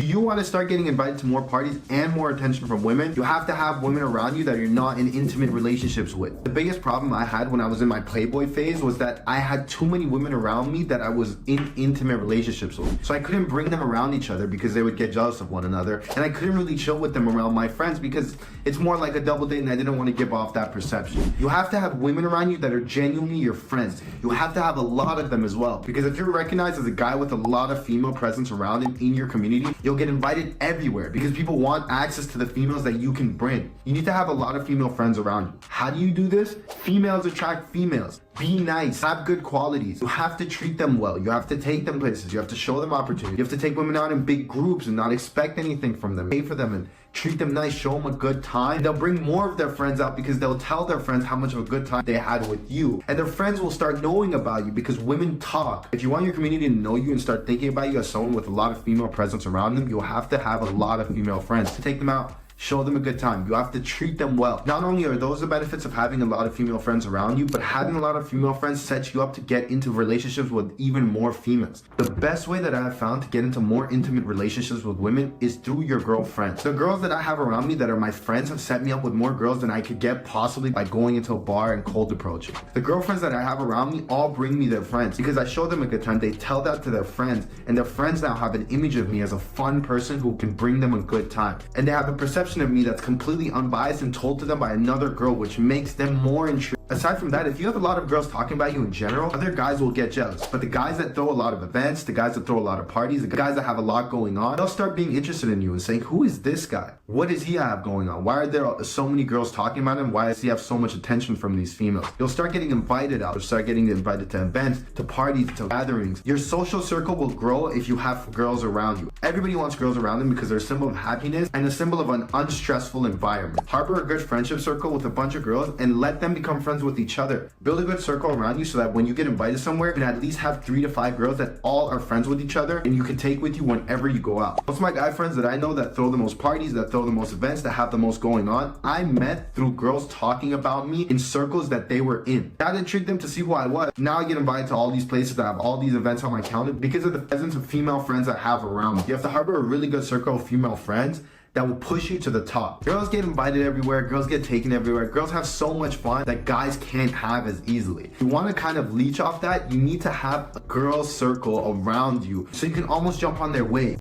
If you want to start getting invited to more parties and more attention from women, you have to have women around you that you're not in intimate relationships with. The biggest problem I had when I was in my Playboy phase was that I had too many women around me that I was in intimate relationships with. So I couldn't bring them around each other because they would get jealous of one another. And I couldn't really chill with them around my friends because it's more like a double date and I didn't want to give off that perception. You have to have women around you that are genuinely your friends. You have to have a lot of them as well. Because if you're recognized as a guy with a lot of female presence around him in your community, you'll get invited everywhere because people want access to the females that you can bring. You need to have a lot of female friends around you. How do you do this? Females attract females. Be nice, have good qualities. You have to treat them well. You have to take them places. You have to show them opportunity. You have to take women out in big groups and not expect anything from them. Pay for them and treat them nice, show them a good time. They'll bring more of their friends out because they'll tell their friends how much of a good time they had with you. And their friends will start knowing about you because women talk. If you want your community to know you and start thinking about you as someone with a lot of female presence around them, you'll have to have a lot of female friends to take them out. Show them a good time. You have to treat them well. Not only are those the benefits of having a lot of female friends around you, but having a lot of female friends sets you up to get into relationships with even more females. The best way that I have found to get into more intimate relationships with women is through your girlfriends. The girls that I have around me that are my friends have set me up with more girls than I could get possibly by going into a bar and cold approaching. The girlfriends that I have around me all bring me their friends because I show them a good time. They tell that to their friends, and their friends now have an image of me as a fun person who can bring them a good time. And they have a perception of me that's completely unbiased and told to them by another girl, which makes them more intrigued. Aside from that, if you have a lot of girls talking about you in general, other guys will get jealous. But the guys that throw a lot of events, the guys that throw a lot of parties, the guys that have a lot going on, they'll start being interested in you and saying, who is this guy? What does he have going on? Why are there so many girls talking about him? Why does he have so much attention from these females? You'll start getting invited out. You'll start getting invited to events, to parties, to gatherings. Your social circle will grow if you have girls around you. Everybody wants girls around them because they're a symbol of happiness and a symbol of an unstressful environment. Harbor a good friendship circle with a bunch of girls and let them become friends with each other. Build a good circle around you so that when you get invited somewhere, you can at least have 3 to 5 girls that all are friends with each other and you can take with you whenever you go out. Most of my guy friends that I know that throw the most parties, that throw the most events, that have the most going on, I met through girls talking about me in circles that they were in. That intrigued them to see who I was. Now I get invited to all these places that have all these events on my calendar because of the presence of female friends I have around me. You have to harbor a really good circle of female friends that will push you to the top. Girls get invited everywhere, girls get taken everywhere, girls have so much fun that guys can't have as easily. If you want to kind of leech off that, you need to have a girl circle around you so you can almost jump on their wave.